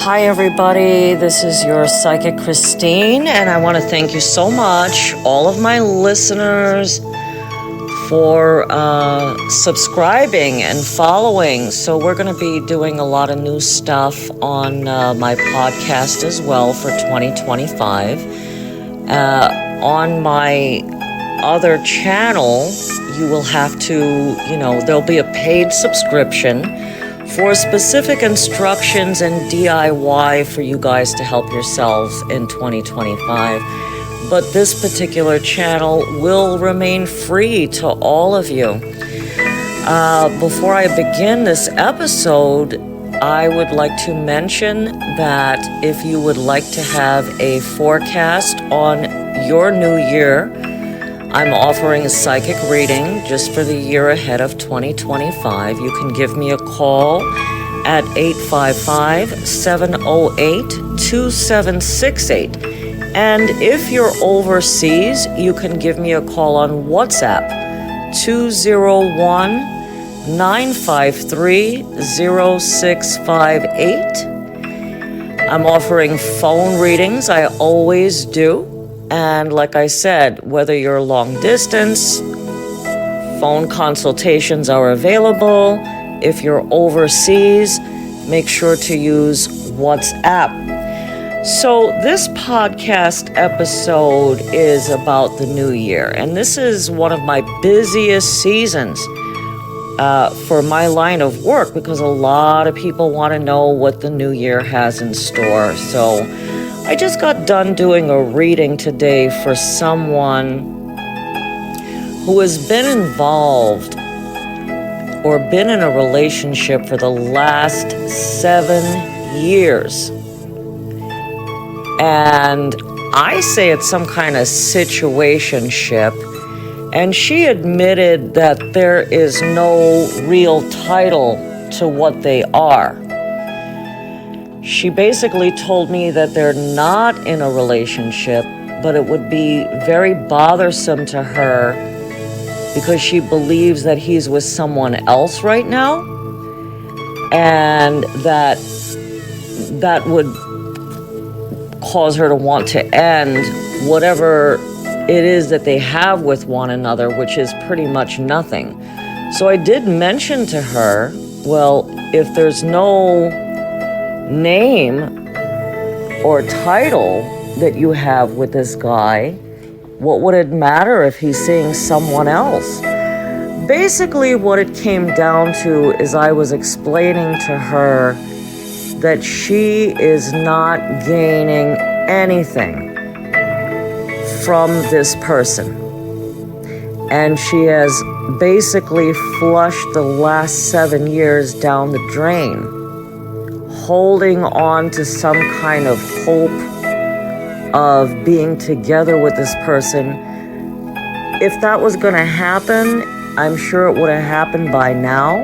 Hi, everybody. This is your Psychic Christine, and I want to thank you so much, all of my listeners, for subscribing and following. So we're going to be doing a lot of new stuff on my podcast as well for 2025. On my other channel, you will have to, there'll be a paid subscription for specific instructions and DIY for you guys to help yourselves in 2025. But this particular channel will remain free to all of you. Before I begin this episode, I would like to mention that if you would like to have a forecast on your new year, I'm offering a psychic reading just for the year ahead of 2025. You can give me a call at 855-708-2768. And if you're overseas, you can give me a call on WhatsApp, 201-953-0658. I'm offering phone readings. I always do. And like I said, whether you're long distance, phone consultations are available. If you're overseas, make sure to use WhatsApp. So this podcast episode is about the new year, and this is one of my busiest seasons for my line of work because a lot of people want to know what the new year has in store. So I just got done doing a reading today for someone who has been involved or been in a relationship for the last 7 years. And I say it's some kind of situationship. And she admitted that there is no real title to what they are. She basically told me that they're not in a relationship, but it would be very bothersome to her because she believes that he's with someone else right now, and that would cause her to want to end whatever it is that they have with one another, which is pretty much nothing. So I did mention to her, well, if there's no name or title that you have with this guy, what would it matter if he's seeing someone else? Basically, what it came down to is I was explaining to her that she is not gaining anything from this person. And she has basically flushed the last 7 years down the drain, holding on to some kind of hope of being together with this person. If that was going to happen, I'm sure it would have happened by now.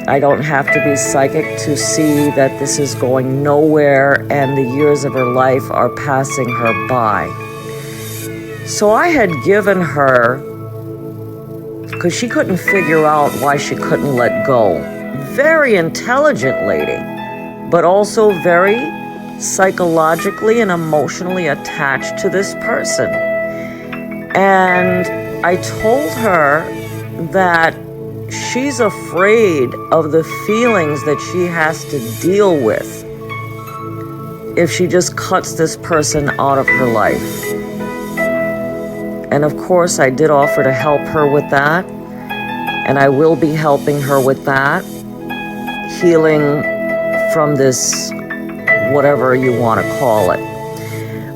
I don't have to be psychic to see that this is going nowhere and the years of her life are passing her by. So I had given her, because she couldn't figure out why she couldn't let go. Very intelligent lady, but also very psychologically and emotionally attached to this person. And I told her that she's afraid of the feelings that she has to deal with if she just cuts this person out of her life. And of course, I did offer to help her with that, and I will be helping her with that, healing from this, whatever you want to call it.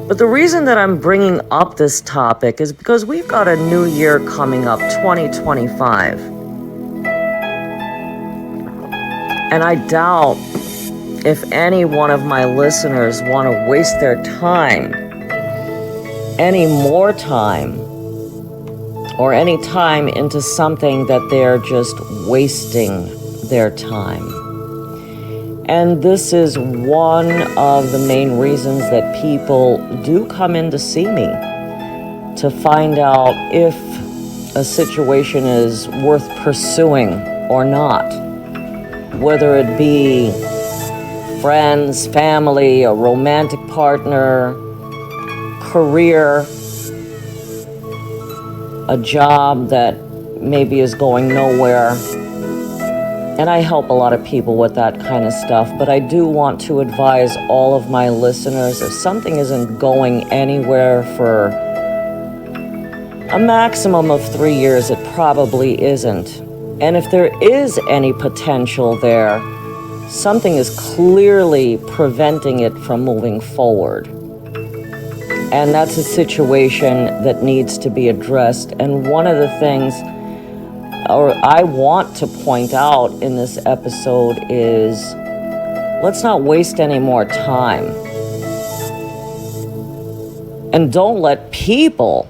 But the reason that I'm bringing up this topic is because we've got a new year coming up, 2025. And I doubt if any one of my listeners want to waste their time, any more time, or any time into something that they're just wasting their time. And this is one of the main reasons that people do come in to see me, to find out if a situation is worth pursuing or not. Whether it be friends, family, a romantic partner, career, a job that maybe is going nowhere. And I help a lot of people with that kind of stuff, but I do want to advise all of my listeners, if something isn't going anywhere for a maximum of 3 years, it probably isn't. And if there is any potential there, something is clearly preventing it from moving forward. And that's a situation that needs to be addressed. And one of the things I want to point out in this episode is, let's not waste any more time. And don't let people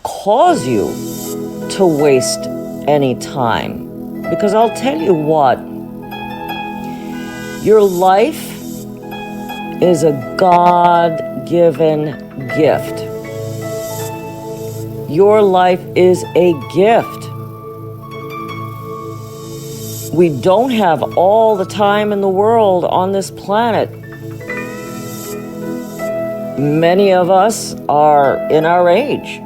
cause you to waste any time. Because I'll tell you what, your life is a God-given gift. Your life is a gift. We don't have all the time in the world on this planet. Many of us are in our age,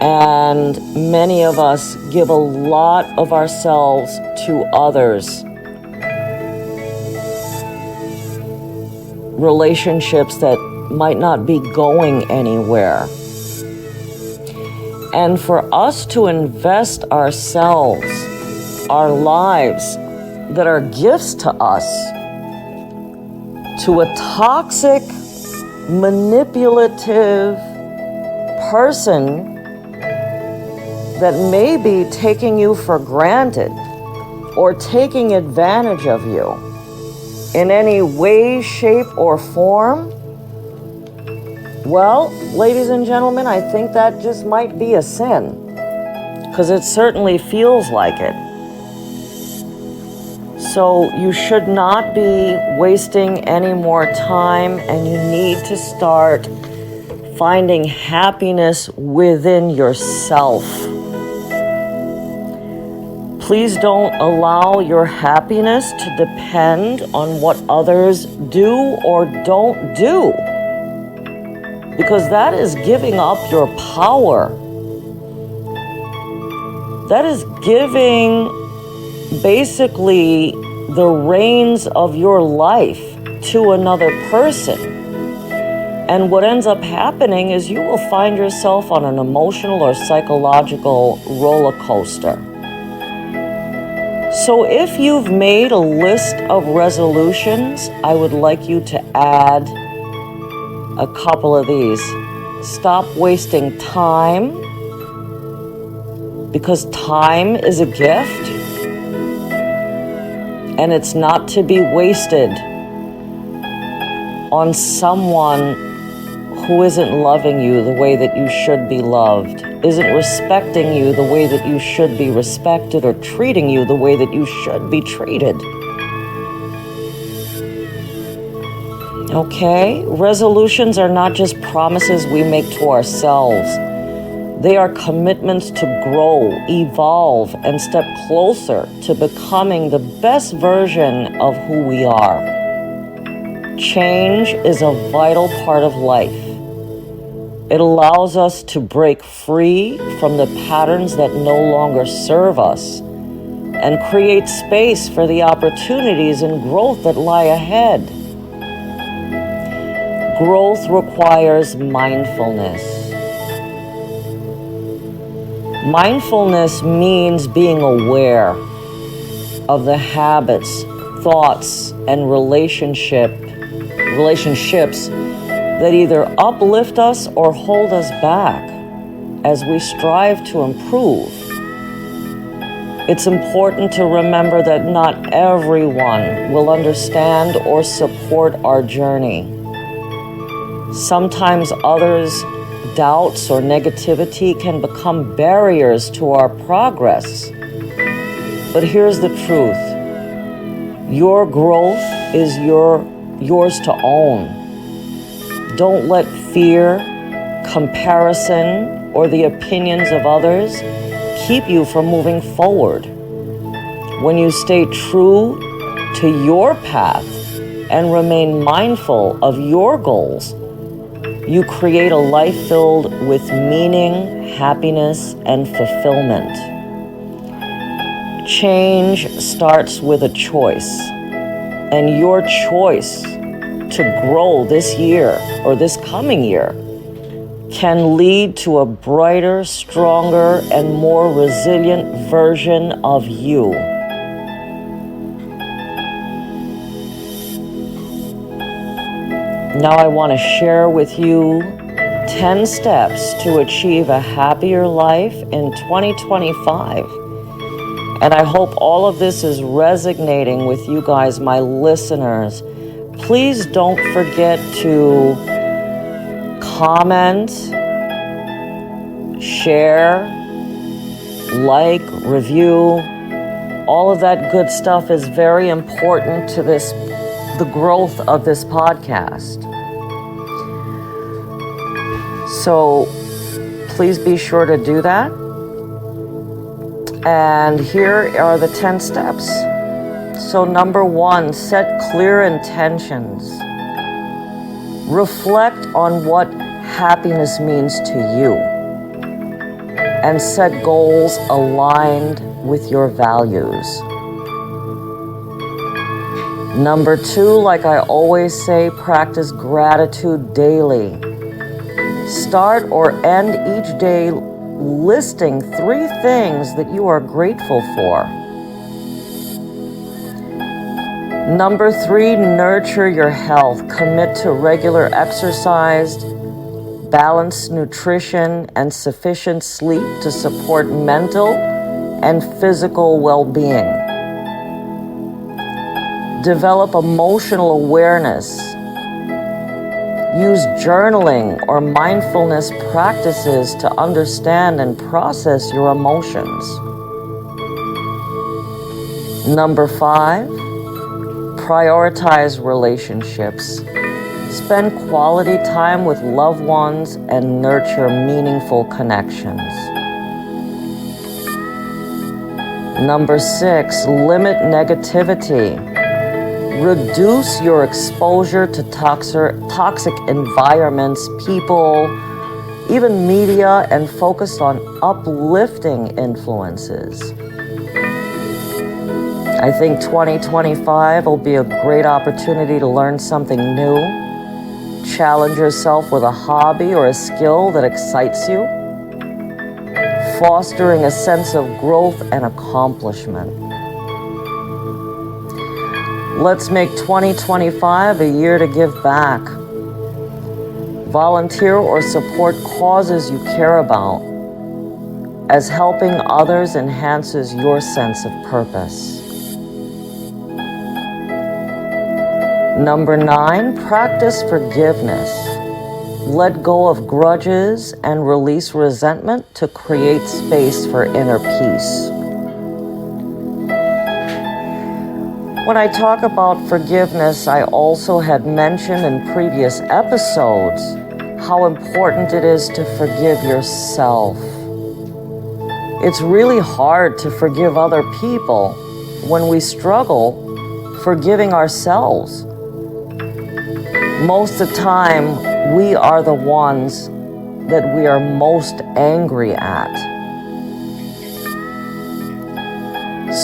and many of us give a lot of ourselves to others. Relationships that might not be going anywhere. And for us to invest ourselves, our lives that are gifts to us, to a toxic, manipulative person that may be taking you for granted or taking advantage of you in any way, shape, or form, well, ladies and gentlemen, I think that just might be a sin, because it certainly feels like it. So you should not be wasting any more time, and you need to start finding happiness within yourself. Please don't allow your happiness to depend on what others do or don't do, because that is giving up your power. That is giving basically the reins of your life to another person. And what ends up happening is you will find yourself on an emotional or psychological roller coaster. So if you've made a list of resolutions, I would like you to add a couple of these. Stop wasting time, because time is a gift, and it's not to be wasted on someone who isn't loving you the way that you should be loved, isn't respecting you the way that you should be respected, or treating you the way that you should be treated. Okay? Resolutions are not just promises we make to ourselves. They are commitments to grow, evolve, and step closer to becoming the best version of who we are. Change is a vital part of life. It allows us to break free from the patterns that no longer serve us and create space for the opportunities and growth that lie ahead. Growth requires mindfulness. Mindfulness means being aware of the habits, thoughts, and relationships that either uplift us or hold us back as we strive to improve. It's important to remember that not everyone will understand or support our journey. Sometimes others' doubts or negativity can become barriers to our progress. But here's the truth. Your growth is yours to own. Don't let fear, comparison, or the opinions of others keep you from moving forward. When you stay true to your path and remain mindful of your goals, you create a life filled with meaning, happiness, and fulfillment. Change starts with a choice, and your choice to grow this year or this coming year can lead to a brighter, stronger, and more resilient version of you. Now I want to share with you 10 steps to achieve a happier life in 2025. And I hope all of this is resonating with you guys, my listeners. Please don't forget to comment, share, like, review. All of that good stuff is very important to the growth of this podcast. So please be sure to do that. And here are the 10 steps. So number 1, set clear intentions. Reflect on what happiness means to you and set goals aligned with your values. Number 2, like I always say, practice gratitude daily. Start or end each day listing 3 things that you are grateful for. Number 3, nurture your health. Commit to regular exercise, balanced nutrition, and sufficient sleep to support mental and physical well-being. Develop emotional awareness. Use journaling or mindfulness practices to understand and process your emotions. Number 5, prioritize relationships. Spend quality time with loved ones and nurture meaningful connections. Number 6, limit negativity. Reduce your exposure to toxic environments, people, even media, and focus on uplifting influences. I think 2025 will be a great opportunity to learn something new, challenge yourself with a hobby or a skill that excites you, fostering a sense of growth and accomplishment. Let's make 2025 a year to give back. Volunteer or support causes you care about, as helping others enhances your sense of purpose. Number 9, practice forgiveness. Let go of grudges and release resentment to create space for inner peace. When I talk about forgiveness, I also had mentioned in previous episodes how important it is to forgive yourself. It's really hard to forgive other people when we struggle forgiving ourselves. Most of the time, we are the ones that we are most angry at.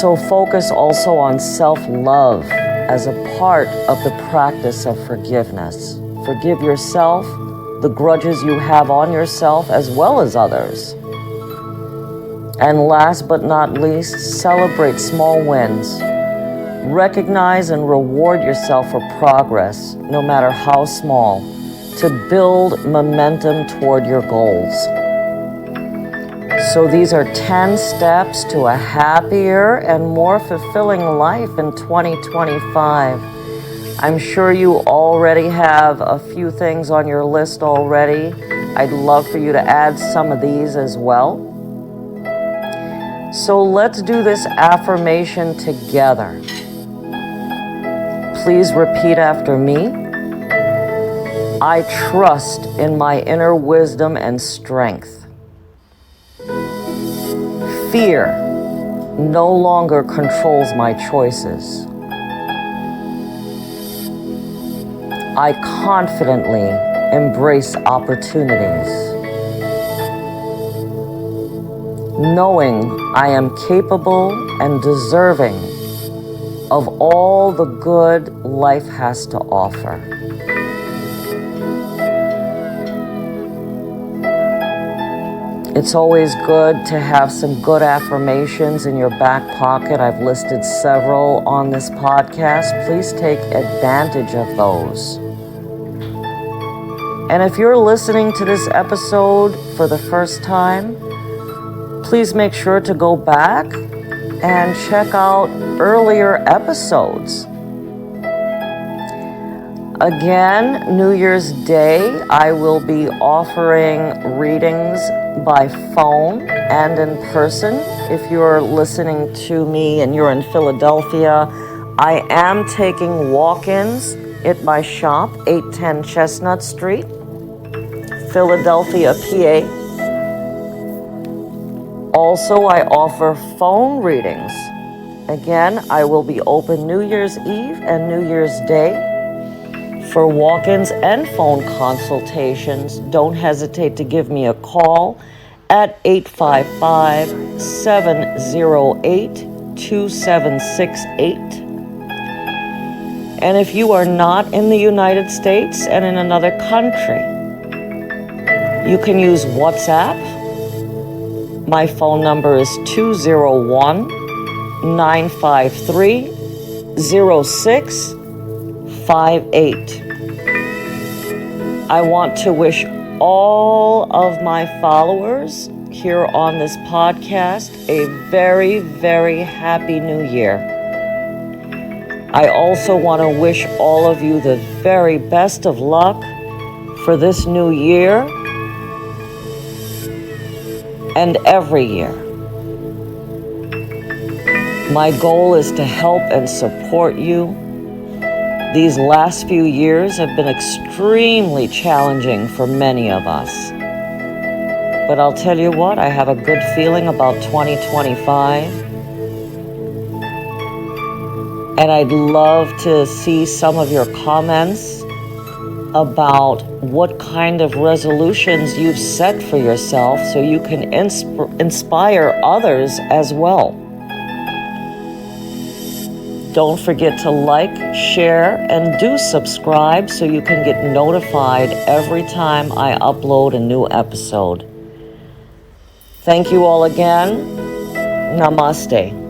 So focus also on self-love as a part of the practice of forgiveness. Forgive yourself, the grudges you have on yourself as well as others. And last but not least, celebrate small wins. Recognize and reward yourself for progress, no matter how small, to build momentum toward your goals. So these are 10 steps to a happier and more fulfilling life in 2025. I'm sure you already have a few things on your list already. I'd love for you to add some of these as well. So let's do this affirmation together. Please repeat after me. I trust in my inner wisdom and strength. Fear no longer controls my choices. I confidently embrace opportunities, knowing I am capable and deserving of all the good life has to offer. It's always good to have some good affirmations in your back pocket. I've listed several on this podcast. Please take advantage of those. And if you're listening to this episode for the first time, please make sure to go back and check out earlier episodes. Again, New Year's Day, I will be offering readings by phone and in person. If you're listening to me and you're in Philadelphia, I am taking walk-ins at my shop, 810 Chestnut Street, Philadelphia, PA. Also, I offer phone readings. Again, I will be open New Year's Eve and New Year's Day for walk-ins and phone consultations. Don't hesitate to give me a call at 855-708-2768. And if you are not in the United States and in another country, you can use WhatsApp. My phone number is 201-953-0658. I want to wish all of my followers here on this podcast a very, very happy new year. I also want to wish all of you the very best of luck for this new year and every year. My goal is to help and support you. These last few years have been extremely challenging for many of us. But I'll tell you what, I have a good feeling about 2025. And I'd love to see some of your comments about what kind of resolutions you've set for yourself so you can inspire others as well. Don't forget to like, share, and do subscribe so you can get notified every time I upload a new episode. Thank you all again. Namaste.